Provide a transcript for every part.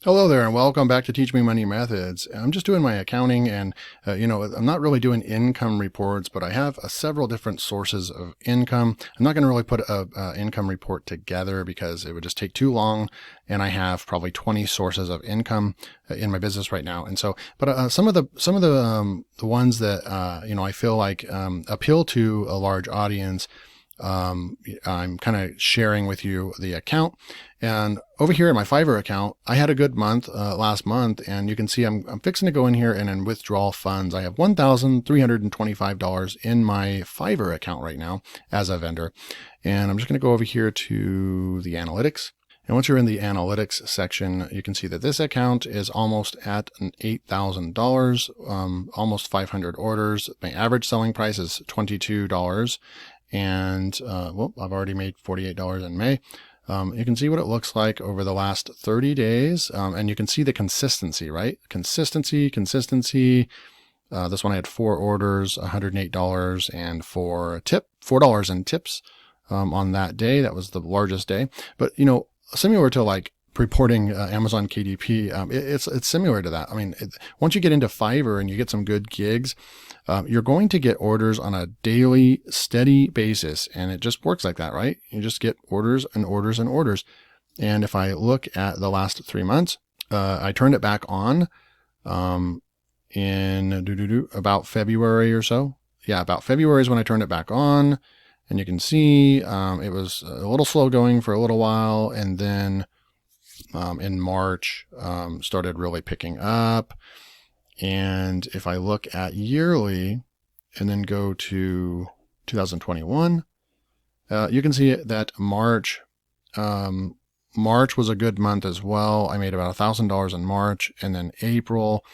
Hello there, and welcome back to Teach Me Money Methods. I'm just doing my accounting, and I'm not really doing income reports, but I have several different sources of income. I'm not going to really put a income report together because it would just take too long, and I have probably 20 sources of income in my business right now. And so, but some of the ones that I feel like appeal to a large audience. I'm kind of sharing with you the account. And over here in my Fiverr account, I had a good month last month, and you can see I'm fixing to go in here and in withdrawal funds. I have $1,325 in my Fiverr account right now as a vendor. And I'm just going to go over here to the analytics. And once you're in the analytics section, you can see that this account is almost at an $8,000, almost 500 orders. My average selling price is $22. And I've already made $48 in May. You can see what it looks like over the last 30 days. And you can see the consistency, right? Consistency. This one I had 4 orders, $108 and $4 in tips on that day. That was the largest day. But, similar to like reporting Amazon KDP, it's similar to that. I mean, once you get into Fiverr and you get some good gigs, you're going to get orders on a daily, steady basis. And it just works like that, right? You just get orders and orders and orders. And if I look at the last 3 months, I turned it back on in about February or so. Yeah, about February is when I turned it back on. And you can see it was a little slow going for a little while. And then in March, started really picking up. And if I look at yearly and then go to 2021, you can see that March was a good month as well. I made about $1,000 in March, and then April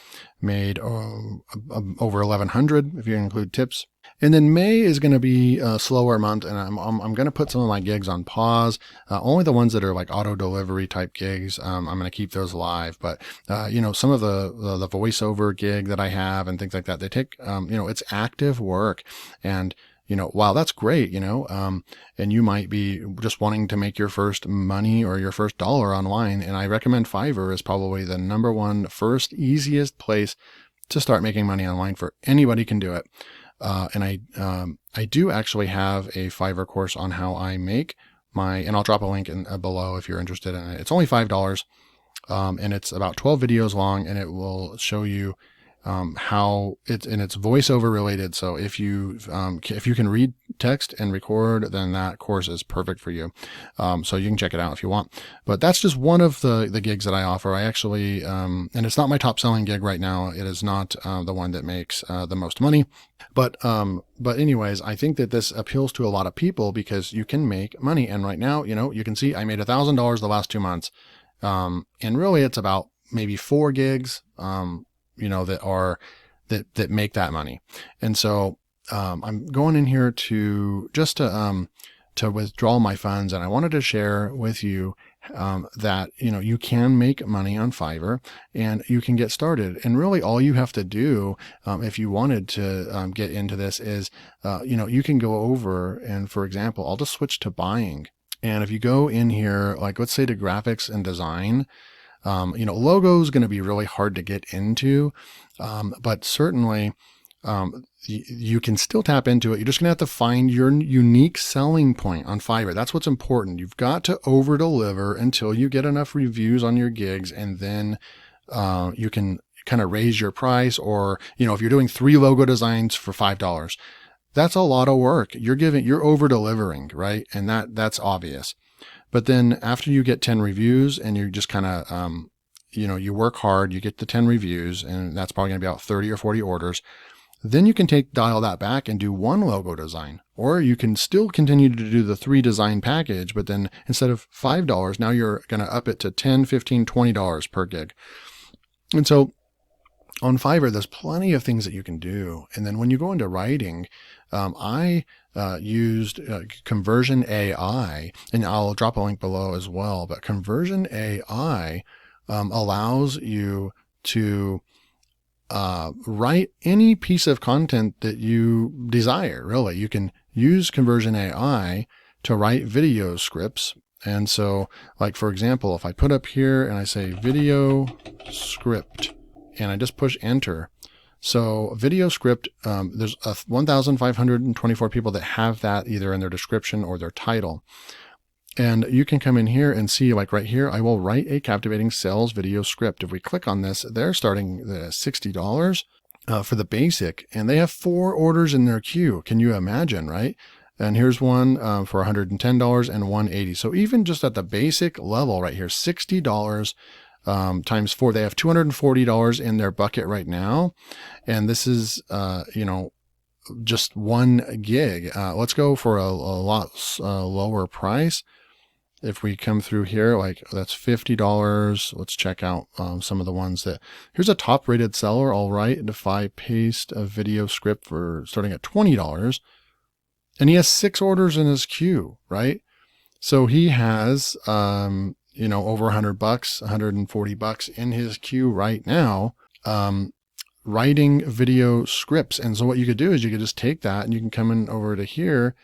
made over 1,100 if you include tips. And then May is going to be a slower month, and I'm going to put some of my gigs on pause. Only the ones that are like auto delivery type gigs. I'm going to keep those live, but some of the voiceover gig that I have and things like that, they take it's active work. And wow, that's great, and you might be just wanting to make your first money or your first dollar online. And I recommend Fiverr is probably the number one, first, easiest place to start making money online for anybody can do it. And I do actually have a Fiverr course on how I make and I'll drop a link below if you're interested in it. It's only $5. And it's about 12 videos long, and it will show you how it's voiceover related. So if you can read text and record, then that course is perfect for you. So you can check it out if you want. But that's just one of the gigs that I offer. I actually, and it's not my top selling gig right now. It is not the one that makes the most money. But anyways, I think that this appeals to a lot of people because you can make money. And right now, you can see I made $1,000 the last 2 months. And really it's about maybe 4 gigs, that make that money. And so, I'm going in here to withdraw my funds. And I wanted to share with you, that, you can make money on Fiverr and you can get started. And really all you have to do, if you wanted to, get into this is, you can go over and, for example, I'll just switch to buying. And if you go in here, like let's say to graphics and design, logo is going to be really hard to get into, but certainly you can still tap into it. You're just going to have to find your unique selling point on Fiverr. That's what's important. You've got to over deliver until you get enough reviews on your gigs, and then you can kind of raise your price. Or if you're doing 3 logo designs for $5, that's a lot of work. You're over delivering, right? And that's obvious. But then after you get 10 reviews and you just kind of, you work hard, you get the 10 reviews, and that's probably going to be about 30 or 40 orders. Then you can dial that back and do 1 logo design, or you can still continue to do the 3 design package, but then instead of $5, now you're going to up it to $10, $15, $20 per gig. And so on Fiverr, there's plenty of things that you can do. And then when you go into writing, I used Conversion AI, and I'll drop a link below as well. But Conversion AI allows you to write any piece of content that you desire. Really, you can use Conversion AI to write video scripts, And so, like, for example, if I put up here and I say video script and I just push enter. So video script, there's 1,524 people that have that either in their description or their title. And you can come in here and see, like right here, I will write a captivating sales video script. If we click on this, they're starting at $60 for the basic, and they have 4 orders in their queue. Can you imagine, right? And here's one for $110 and $180. So even just at the basic level right here, $60 times 4, they have $240 in their bucket right now. And this is, just 1 gig. Let's go for a lot lower price. If we come through here, like that's $50. Let's check out some of the ones that, here's a top rated seller. All right. If I paste a video script for starting at $20, and he has 6 orders in his queue, right? So he has, over $100, $140 in his queue right now, writing video scripts. And so what you could do is you could just take that and you can come in over to here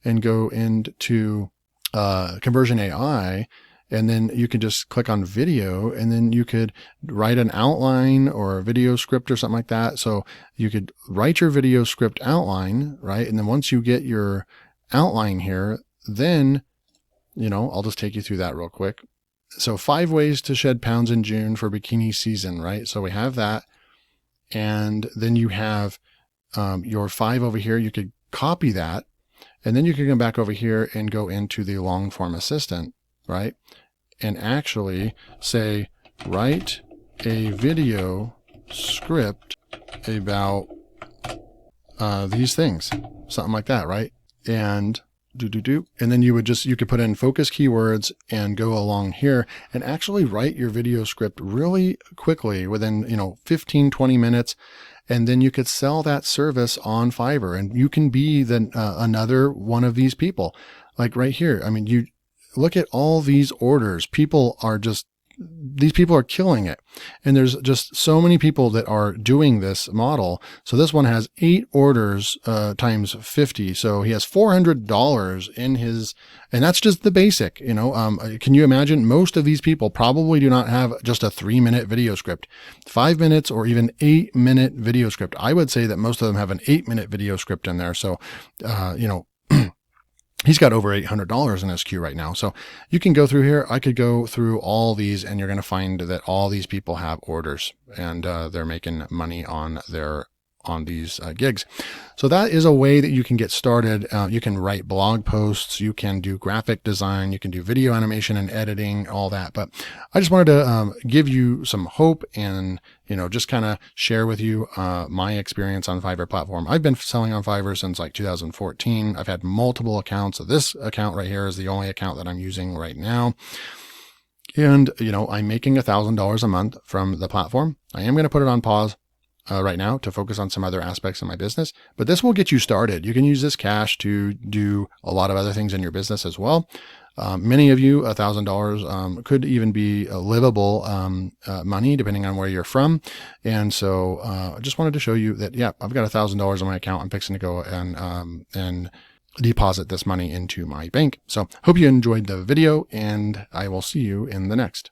and go into Conversion AI, and then you can just click on video, and then you could write an outline or a video script or something like that. So you could write your video script outline, right? And then once you get your outline here, then, I'll just take you through that real quick. So 5 ways to shed pounds in June for bikini season, right? So we have that. And then you have your 5 over here. You could copy that. And then you can come back over here and go into the long form assistant, right? And actually say, write a video script about these things, something like that, right? And and then you could put in focus keywords and go along here and actually write your video script really quickly within, 15, 20 minutes. And then you could sell that service on Fiverr, and you can be another one of these people. Like right here. I mean, you look at all these orders. These people are killing it. And there's just so many people that are doing this model. So this one has 8 orders times 50. So he has $400 in his, and that's just the basic, can you imagine? Most of these people probably do not have just a 3-minute video script, 5 minutes or even 8-minute video script. I would say that most of them have an 8-minute video script in there. So, he's got over $800 in his queue right now. So you can go through here. I could go through all these, and you're going to find that all these people have orders, and they're making money on these gigs. So that is a way that you can get started. You can write blog posts, you can do graphic design, you can do video animation and editing, all that. But I just wanted to give you some hope and, just kind of share with you my experience on Fiverr platform. I've been selling on Fiverr since like 2014. I've had multiple accounts. So this account right here is the only account that I'm using right now. And, I'm making $1,000 a month from the platform. I am going to put it on pause right now to focus on some other aspects of my business, but this will get you started. You can use this cash to do a lot of other things in your business as well. Many of you, $1,000 could even be a livable money depending on where you're from. And so I just wanted to show you that, yeah, I've got $1,000 on my account. I'm fixing to go and deposit this money into my bank. So hope you enjoyed the video, and I will see you in the next.